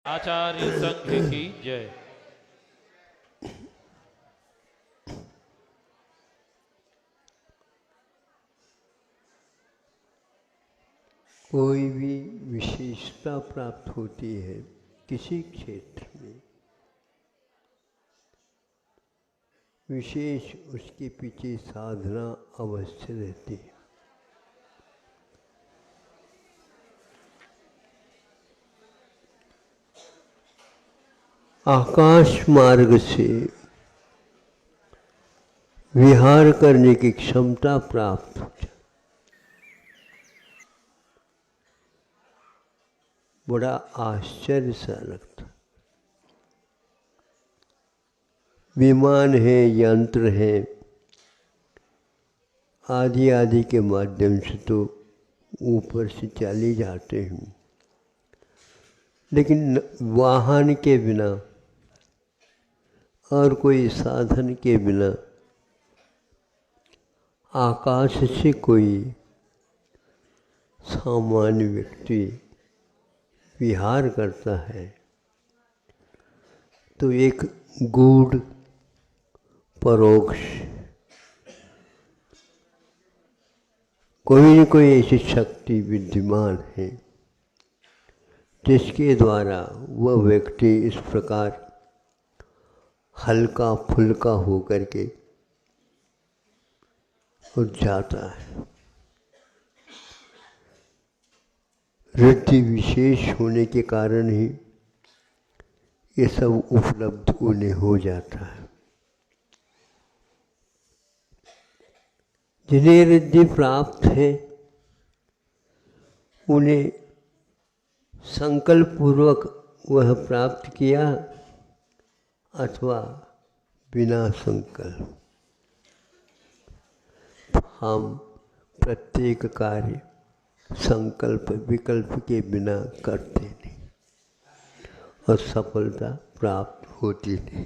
आचार्य संघ की जय। कोई भी विशेषता प्राप्त होती है किसी क्षेत्र में, विशेष उसके पीछे साधना अवश्य रहती है। आकाश मार्ग से विहार करने की क्षमता प्राप्त हो जाए, बड़ा आश्चर्य सा लगता। विमान है, यंत्र है, आदि आदि के माध्यम से तो ऊपर से चले जाते हैं, लेकिन वाहन के बिना और कोई साधन के बिना आकाश से कोई सामान्य व्यक्ति विहार करता है तो एक गूढ़ परोक्ष कोई न कोई ऐसी शक्ति विद्यमान है जिसके द्वारा वह व्यक्ति इस प्रकार हल्का फुल्का होकर के उठ जाता है। रिद्धि विशेष होने के कारण ही ये सब उपलब्ध उन्हें हो जाता है। जिन्हें रिद्धि प्राप्त है उन्हें संकल्प पूर्वक वह प्राप्त किया अथवा बिना संकल्प। हम प्रत्येक कार्य संकल्प विकल्प के बिना करते नहीं और सफलता प्राप्त होती नहीं।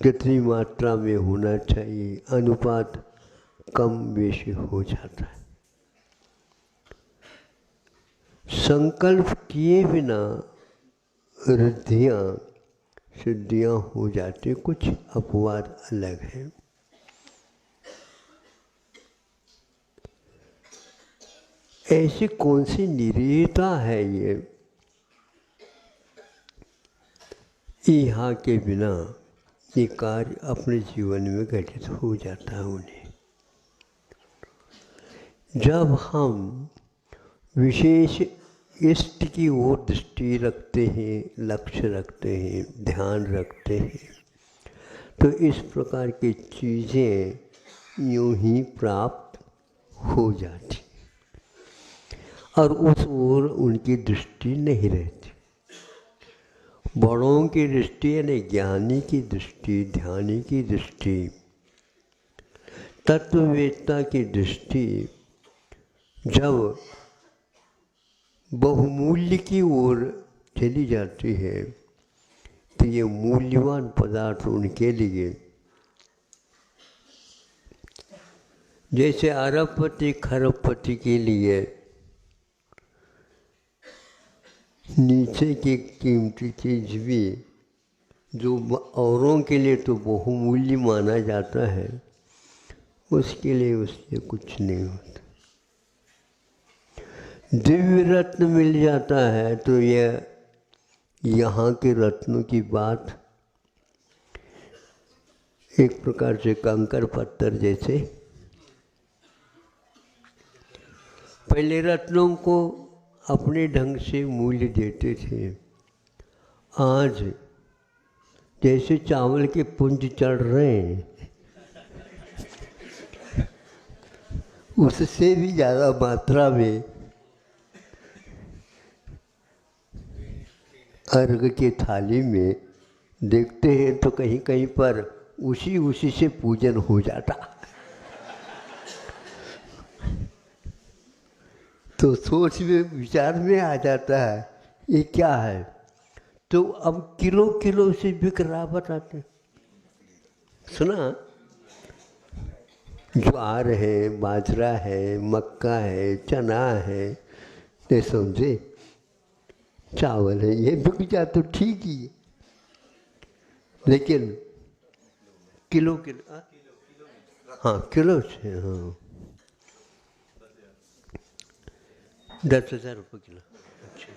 जितनी मात्रा में होना चाहिए अनुपात कम बेशी हो जाता है। संकल्प किए बिना रिद्धियाँ सिद्धियाँ हो जाती, कुछ अपवाद अलग हैं। ऐसी कौन सी निरीहता है यहाँ के बिना ये कार्य अपने जीवन में घटित हो जाता है उन्हें। जब हम विशेष इष्ट की ओर दृष्टि रखते हैं, लक्ष्य रखते हैं, ध्यान रखते हैं, तो इस प्रकार की चीज़ें यूँ ही प्राप्त हो जाती और उस ओर उनकी दृष्टि नहीं रहती। बड़ों की दृष्टि यानी ज्ञानी की दृष्टि, ध्यानी की दृष्टि, तत्ववेत्ता की दृष्टि जब बहुमूल्य की ओर चली जाती है तो ये मूल्यवान पदार्थ उनके लिए जैसे अरबपति खरबपति के लिए नीचे की कीमती चीज भी जो औरों के लिए तो बहुमूल्य माना जाता है, उसके लिए उससे कुछ नहीं होता। दिव्य रत्न मिल जाता है तो यह यहाँ के रत्नों की बात एक प्रकार से कंकर पत्थर जैसे। पहले रत्नों को अपने ढंग से मूल्य देते थे, आज जैसे चावल के पुंज चढ़ रहे हैं उससे भी ज़्यादा मात्रा में अर्घ की थाली में देखते हैं तो कहीं कहीं पर उसी से पूजन हो जाता। तो सोच में विचार में आ जाता है ये क्या है, तो अब किलो किलो से बिक रहा बताते। सुना, ज्वार है, बाजरा है, मक्का है, चना है, ये समझे चावल है, ये बिक जाए तो ठीक ही है, लेकिन किलो किलो, हाँ किलो से, हाँ 10,000 रुपये किलो। अच्छा,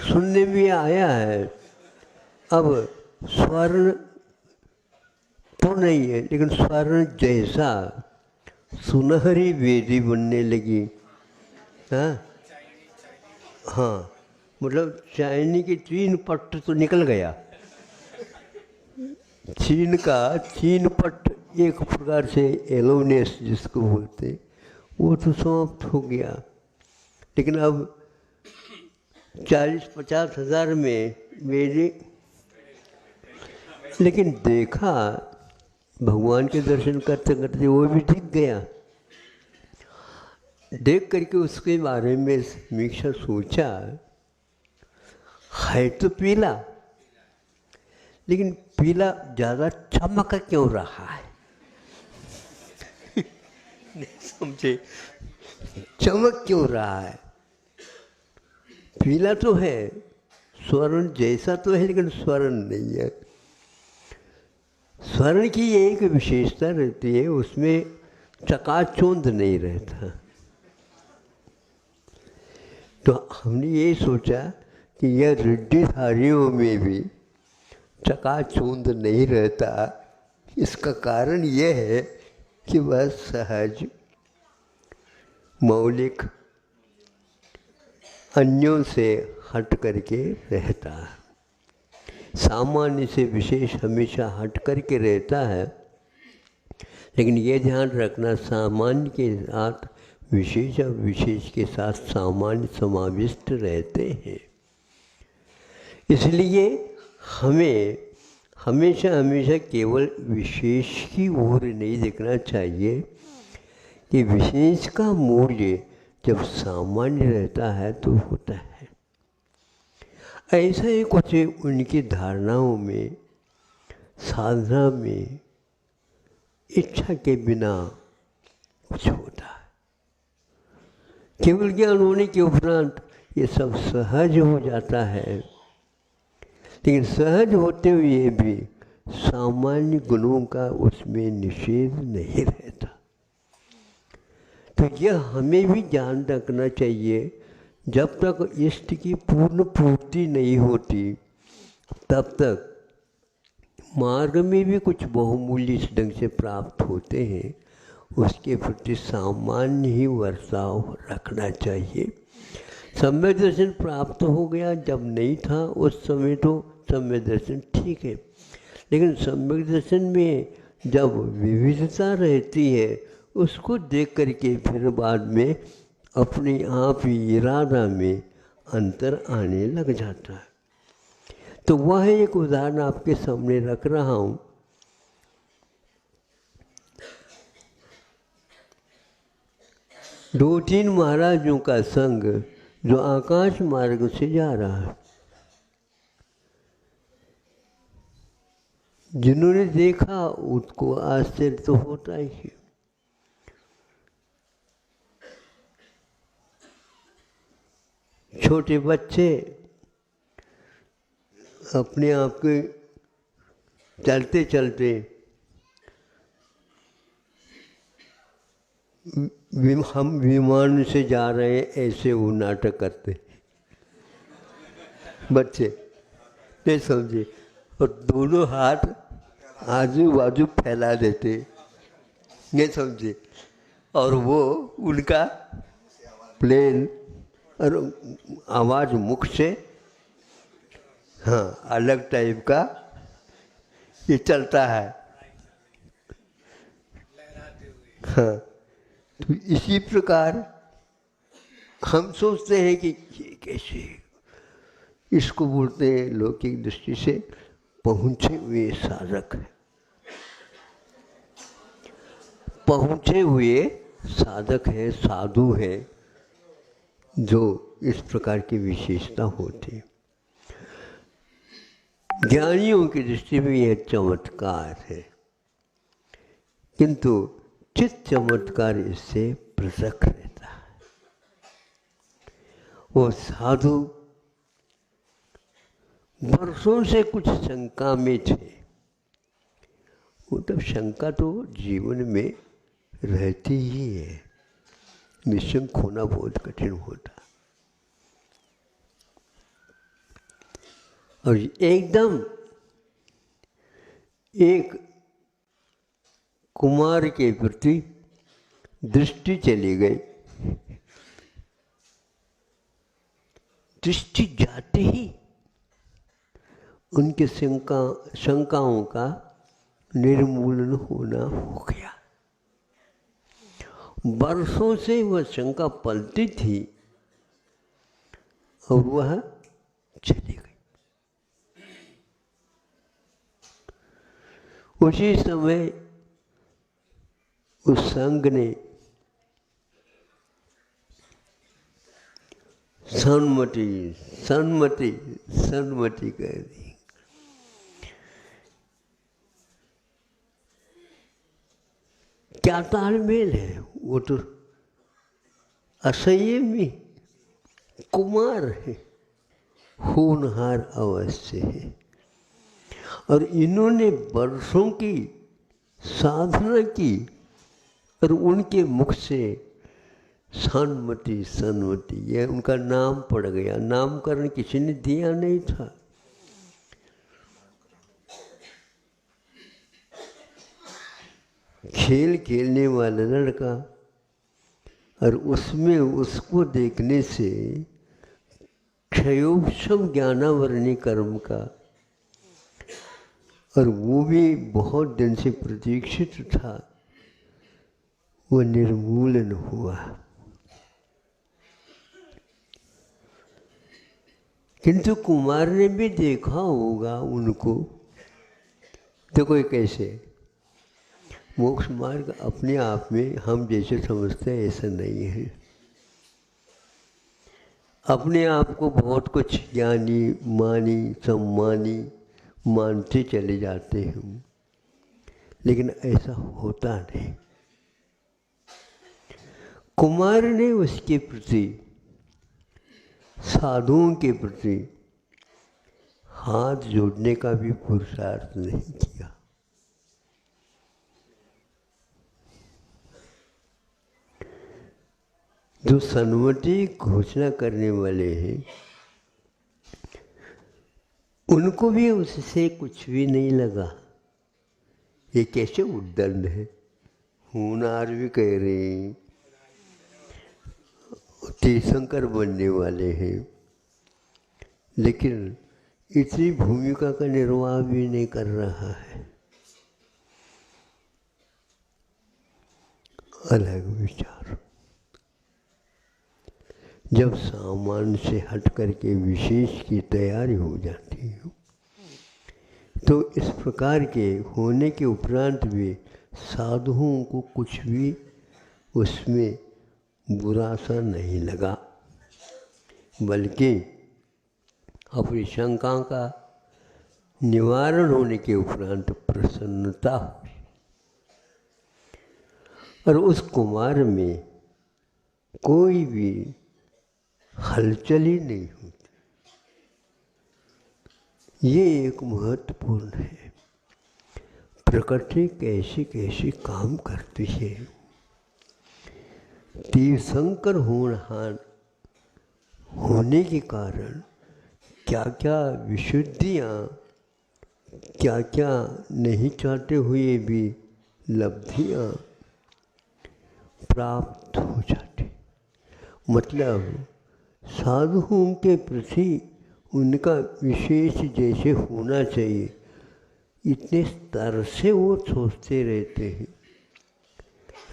सुनने में आया है। अब स्वर्ण तो नहीं है, लेकिन स्वर्ण जैसा सुनहरी वेदी बनने लगी। हाँ हाँ, मतलब चाइनी के 3 पट्ट तो निकल गया, चीन का 3 पट्ट एक प्रकार से एलोनेस जिसको बोलते, वो तो समाप्त हो गया। लेकिन अब 40-50 हज़ार में मेरे, लेकिन देखा भगवान के दर्शन करते करते वो भी दिख गया। देख करके उसके बारे में समीक्षा सोचा, है तो पीला, लेकिन पीला ज़्यादा चमक क्यों रहा है? नहीं समझे, चमक क्यों रहा है? पीला तो है, स्वर्ण जैसा तो है, लेकिन स्वर्ण नहीं है। स्वर्ण की एक विशेषता रहती है, उसमें चकाचौंध नहीं रहता। तो हमने ये सोचा कि यह रिद्धिधारियों में भी चकाचौंध नहीं रहता। इसका कारण यह है कि वह सहज, मौलिक, अन्यों से हट करके रहता है, सामान्य से विशेष हमेशा हट करके रहता है। लेकिन ये ध्यान रखना, सामान्य के साथ विशेष और विशेष के साथ सामान्य समाविष्ट रहते हैं। इसलिए हमें हमेशा हमेशा केवल विशेष की ओर नहीं देखना चाहिए कि विशेष का मूल्य जब सामान्य रहता है तो होता है। ऐसा ही कुछ उनकी धारणाओं में, साधना में इच्छा के बिना कुछ होता है। केवल ज्ञान होने के उपरांत ये सब सहज हो जाता है, लेकिन सहज होते हुए भी सामान्य गुणों का उसमें निषेध नहीं रहता। तो यह हमें भी ध्यान रखना चाहिए, जब तक इष्ट की पूर्ण पूर्ति नहीं होती तब तक मार्ग में भी कुछ बहुमूल्य इस ढंग से प्राप्त होते हैं, उसके प्रति सामान्य ही वर्ताव रखना चाहिए। सम्यक दर्शन प्राप्त हो गया, जब नहीं था उस समय तो सम्यक दर्शन ठीक है, लेकिन सम्यक दर्शन में जब विविधता रहती है उसको देख करके फिर बाद में अपने आप ही इरादा में अंतर आने लग जाता है। तो वह एक उदाहरण आपके सामने रख रहा हूँ। दो तीन महाराजों का संग जो आकाश मार्ग से जा रहा है, जिन्होंने देखा उसको आश्चर्य तो होता ही है। छोटे बच्चे अपने आप के चलते चलते हम विमान से जा रहे हैं ऐसे वो नाटक करते बच्चे, नहीं समझे, और दोनों हाथ आजू बाजू फैला देते, नहीं समझे, और वो उनका प्लेन और आवाज़ मुख से, हाँ अलग टाइप का ये चलता है। हाँ, तो इसी प्रकार हम सोचते हैं कि ये कैसे, इसको बोलते हैं लौकिक दृष्टि से पहुँचे हुए साधक है। पहुँचे हुए साधक है, साधु है, जो इस प्रकार की विशेषता होती है। ज्ञानियों की दृष्टि में यह चमत्कार है, किंतु चित चमत्कार इससे पृथक रहता है। वो साधु वर्षों से कुछ शंका में थे। वो तब शंका तो जीवन में रहती ही है, निशंक होना बहुत कठिन होता। और एकदम एक कुमार के प्रति दृष्टि चली गई। दृष्टि जाते ही उनके शंकाओं का निर्मूलन होना हो गया। वर्षों से वह शंका पलती थी और वह चली गई। उसी समय उस संघ ने सन्मति कह दी। क्या तालमेल है? वो तो असंयमी कुमार है, होनहार अवश्य है, और इन्होंने वर्षों की साधना की और उनके मुख से सन्मति यह उनका नाम पड़ गया। नामकरण किसी ने दिया नहीं था। खेल खेलने वाला लड़का और उसमें उसको देखने से क्षयोक्षम ज्ञानावरणी कर्म का, और वो भी बहुत दिन से प्रतीक्षित था, वो निर्मूलन हुआ। किंतु कुमार ने भी देखा होगा उनको। तो कोई कैसे मोक्ष मार्ग अपने आप में हम जैसे समझते हैं ऐसा नहीं है। अपने आप को बहुत कुछ ज्ञानी मानी सम्मानी मानते चले जाते हैं, लेकिन ऐसा होता नहीं। कुमार ने उसके प्रति, साधुओं के प्रति हाथ जोड़ने का भी पुरुषार्थ नहीं किया। जो सन्मति घोषणा करने वाले हैं उनको भी उससे कुछ भी नहीं लगा। ये कैसे उद्दंड है, होनहार भी कह रहे हैं, तीर्थंकर बनने वाले हैं, लेकिन इतनी भूमिका का निर्वाह भी नहीं कर रहा है। अलग विचार। जब सामान्य से हट करके विशेष की तैयारी हो जाती है तो इस प्रकार के होने के उपरांत भी साधुओं को कुछ भी उसमें बुरा सा नहीं लगा, बल्कि अपनी शंका का निवारण होने के उपरांत प्रसन्नता। और उस कुमार में कोई भी हलचल ही नहीं होती। ये एक महत्वपूर्ण है। प्रकृति कैसे कैसे काम करती है। तीर्थंकर होनहार होने के कारण क्या क्या विशुद्धियाँ, क्या क्या नहीं चाहते हुए भी लब्धियाँ प्राप्त हो जाती। मतलब साधुओं के प्रति उनका विशेष जैसे होना चाहिए, इतने स्तर से वो सोचते रहते हैं।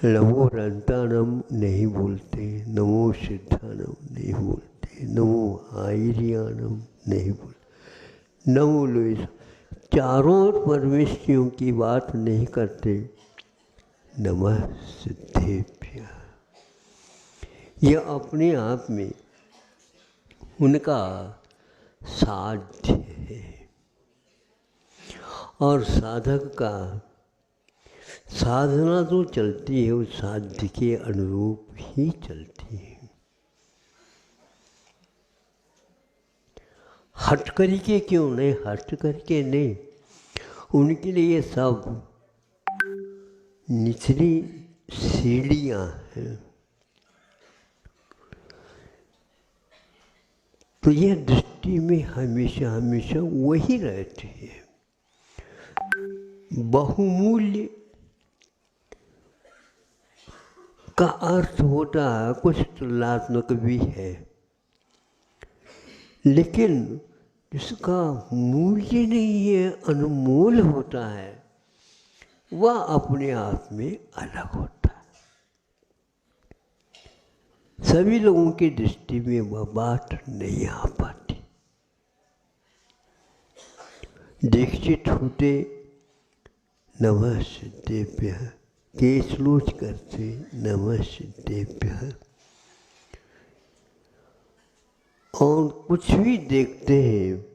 नमो रंतानम नहीं बोलते, नमो सिद्धानम नहीं बोलते, नमो आयरियानम नहीं बोलते, नमो लोई, चारों परमेश्वरियों की बात नहीं करते। नमः सिद्धेभ्य। यह अपने आप में उनका साध्य है, और साधक का साधना तो चलती है उस साध्य के अनुरूप ही चलती है। हट करके क्यों नहीं, हट करके नहीं, उनके लिए सब निचली सीढ़ियाँ हैं। तो यह दृष्टि में हमेशा हमेशा वही रहती है। बहुमूल्य का अर्थ होता है कुछ तुलनात्मक भी है, लेकिन जिसका मूल्य नहीं है, अनमोल होता है, वह अपने आप में अलग होता है। सभी लोगों की दृष्टि में वह बात नहीं आ पाती। दीक्षित होते नमः सिद्धेभ्यः, केशलोच करते नमः सिद्धेभ्यः, और कुछ भी देखते हैं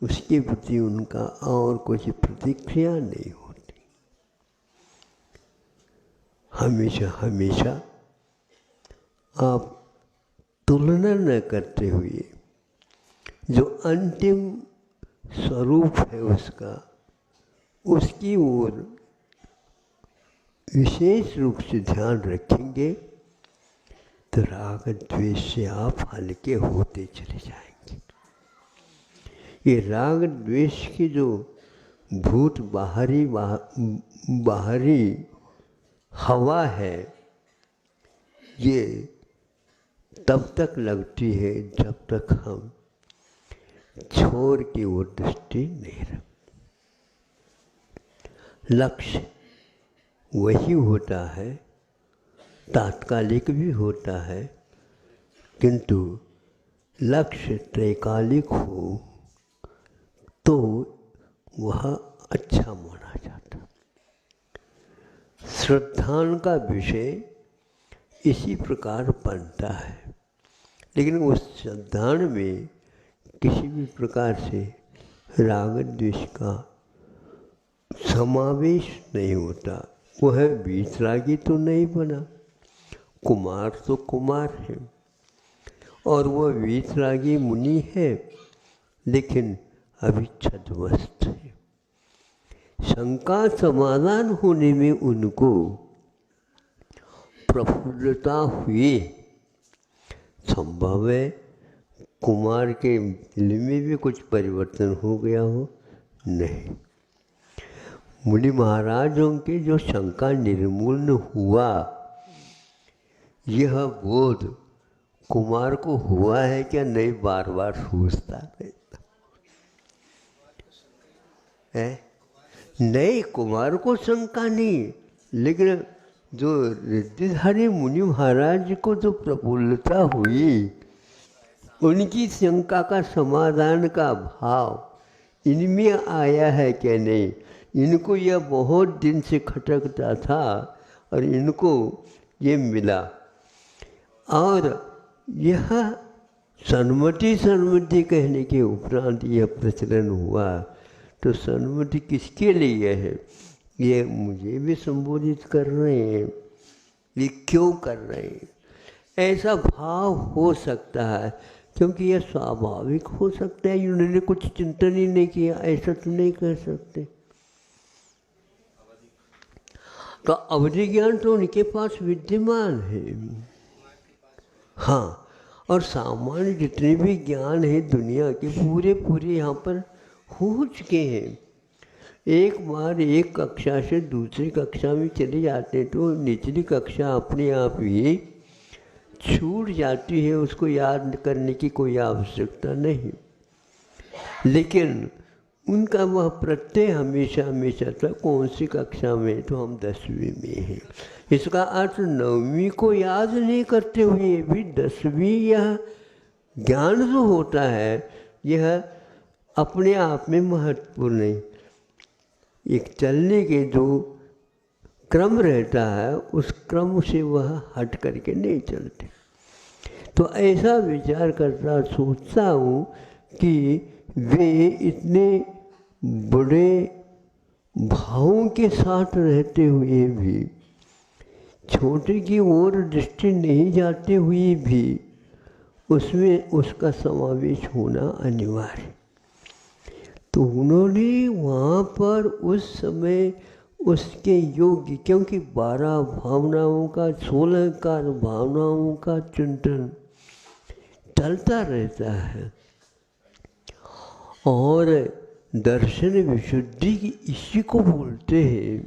उसके प्रति उनका और कुछ प्रतिक्रिया नहीं होती। हमेशा हमेशा आप तुलना न करते हुए जो अंतिम स्वरूप है उसकी ओर विशेष रूप से ध्यान रखेंगे तो राग द्वेष से आप हल्के होते चले जाएंगे। ये राग द्वेष की जो भूत बाहरी हवा है, ये तब तक लगती है जब तक हम छोर की ओर दृष्टि नहीं रखते। लक्ष्य वही होता है, तात्कालिक भी होता है, किंतु लक्ष्य त्रैकालिक हो तो वह अच्छा माना जाता। श्रद्धान का विषय इसी प्रकार बनता है, लेकिन उस श्रद्धान में किसी भी प्रकार से राग द्वेष का समावेश नहीं होता। वह वीतरागी तो नहीं बना, कुमार तो कुमार है, और वह वीतरागी मुनि है, लेकिन अभी छद्मस्त है। शंका समाधान होने में उनको प्रफुल्लता हुई। संभव है कुमार के दिल में भी कुछ परिवर्तन हो गया हो, नहीं। मुनि महाराजों के जो शंका निर्मूलन हुआ, यह बोध कुमार को हुआ है क्या नहीं, बार बार सोचता रहता है। नहीं, कुमार को शंका नहीं, लेकिन जो रिद्धिधारी मुनि महाराज को जो प्रफुल्लता हुई, उनकी शंका का समाधान का भाव इनमें आया है क्या नहीं। इनको यह बहुत दिन से खटकता था और इनको ये मिला, और यह सन्मति कहने के उपरांत यह प्रचलन हुआ। तो सन्मति किसके लिए है, ये मुझे भी संबोधित कर रहे हैं, ये क्यों कर रहे हैं, ऐसा भाव हो सकता है, क्योंकि यह स्वाभाविक हो सकता है। उन्होंने कुछ चिंतन ही नहीं किया, ऐसा तो नहीं कह सकते। तो अवधि ज्ञान तो उनके पास विद्यमान है। हाँ, और सामान्य जितने भी ज्ञान है दुनिया के पूरे यहाँ पर हो चुके हैं। एक बार एक कक्षा से दूसरी कक्षा में चले जाते हैं तो निचली कक्षा अपने आप ही छूट जाती है, उसको याद करने की कोई आवश्यकता नहीं। लेकिन उनका वह प्रत्यय हमेशा हमेशा था। कौन सी कक्षा में, तो हम 10वीं में हैं। इसका अर्थ 9वीं को याद नहीं करते हुए भी 10वीं यह ज्ञान जो होता है, यह अपने आप में महत्वपूर्ण है। एक चलने के जो क्रम रहता है, उस क्रम से वह हट करके नहीं चलते। तो ऐसा विचार करता सोचता हूँ कि वे इतने बड़े भावों के साथ रहते हुए भी, छोटे की ओर दृष्टि नहीं जाते हुए भी, उसमें उसका समावेश होना अनिवार्य। तो उन्होंने वहाँ पर उस समय उसके योग्य, क्योंकि 12 भावनाओं का 16 कार भावनाओं का चिंतन चलता रहता है, और दर्शन विशुद्धि इसी को बोलते हैं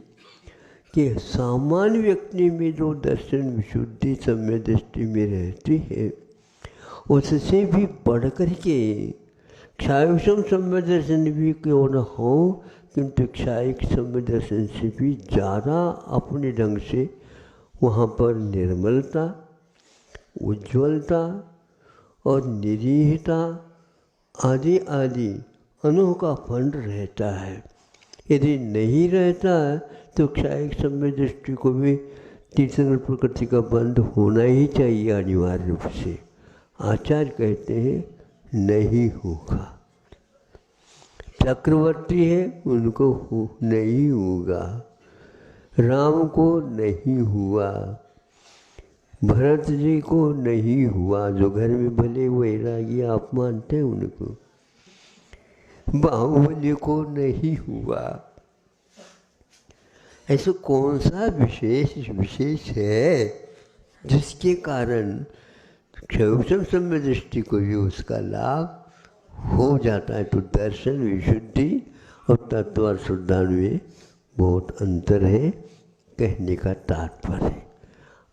कि सामान्य व्यक्ति में जो दर्शन विशुद्धि सम्यक दृष्टि में रहती है, उससे भी बढ़कर के क्षायिक सम्यक दर्शन भी क्यों न हो, किंतु क्षायिक सम्यक दर्शन से भी ज़्यादा अपने ढंग से वहाँ पर निर्मलता, उज्ज्वलता और निरीहता आदि आदि अनोखा फंड रहता है। यदि नहीं रहता है तो क्षायिक सम्यक दृष्टि को भी तीर्थंकर प्रकृति का बंध होना ही चाहिए अनिवार्य रूप से। आचार्य कहते हैं नहीं होगा। चक्रवर्ती है उनको नहीं होगा, राम को नहीं हुआ, भरत जी को नहीं हुआ, जो घर में भले वैरागी आप मानते हैं उनको, बाहुबली को नहीं हुआ। ऐसा कौन सा विशेष है जिसके कारण क्षयोक्षम सम्यक दृष्टि को भी उसका लाभ हो जाता है? तो दर्शन विशुद्धि और तत्व शुद्धान में बहुत अंतर है, कहने का तात्पर्य।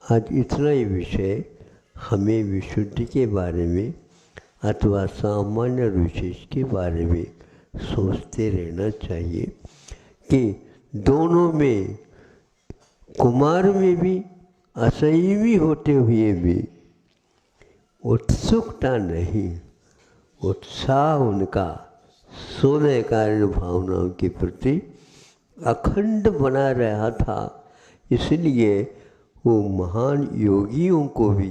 आज इतना ही विषय हमें विशुद्धि के बारे में अथवा सामान्य और विशेष के बारे में सोचते रहना चाहिए कि दोनों में, कुमार में भी असंयमी होते हुए भी उत्सुकता नहीं, उत्साह उनका 16 कारण भावनाओं के प्रति अखंड बना रहा था। इसलिए वो महान योगियों को भी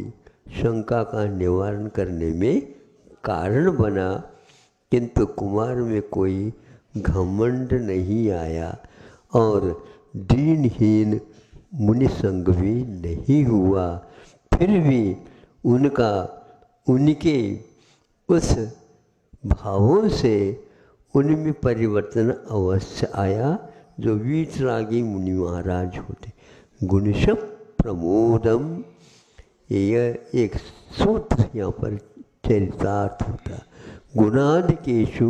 शंका का निवारण करने में कारण बना, किंतु कुमार में कोई घमंड नहीं आया और दीनहीन मुनि संग भी नहीं हुआ। फिर भी उनके उस भावों से उनमें परिवर्तन अवश्य आया, जो वीतरागी मुनि महाराज होते। गुणश प्रमोदम, यह एक सूत्र यहाँ पर चरितार्थ होता। गुणादिकेषु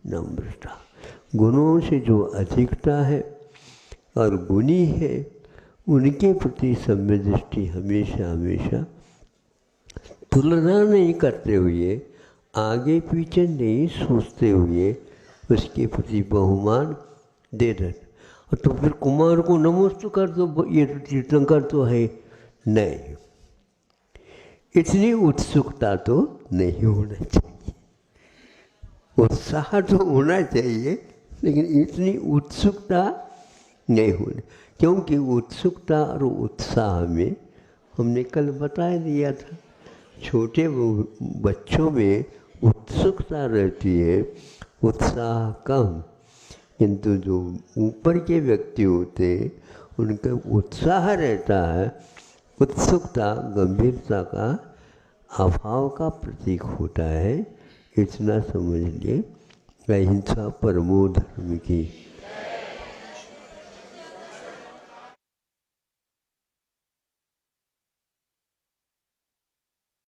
नम्रता, गुणों से जो अधिकता है और गुणी है उनके प्रति सम्यक दृष्टि हमेशा हमेशा तुलना नहीं करते हुए, आगे पीछे नहीं सोचते हुए उसके प्रति बहुमान दे देते। और तो फिर कुमार को नमस्ते कर दो, ये तो तीर्थंकर तो है नहीं, इतनी उत्सुकता तो नहीं होना चाहिए। उत्साह तो होना चाहिए लेकिन इतनी उत्सुकता नहीं होनी, क्योंकि उत्सुकता और उत्साह में हमने कल बता दिया था, छोटे बच्चों में उत्सुकता रहती है, उत्साह कम, किंतु जो ऊपर के व्यक्ति होते हैं उनका उत्साह रहता है। उत्सुकता गंभीरता का अभाव का प्रतीक होता है, इतना समझ लिए। अहिंसा परमो धर्म की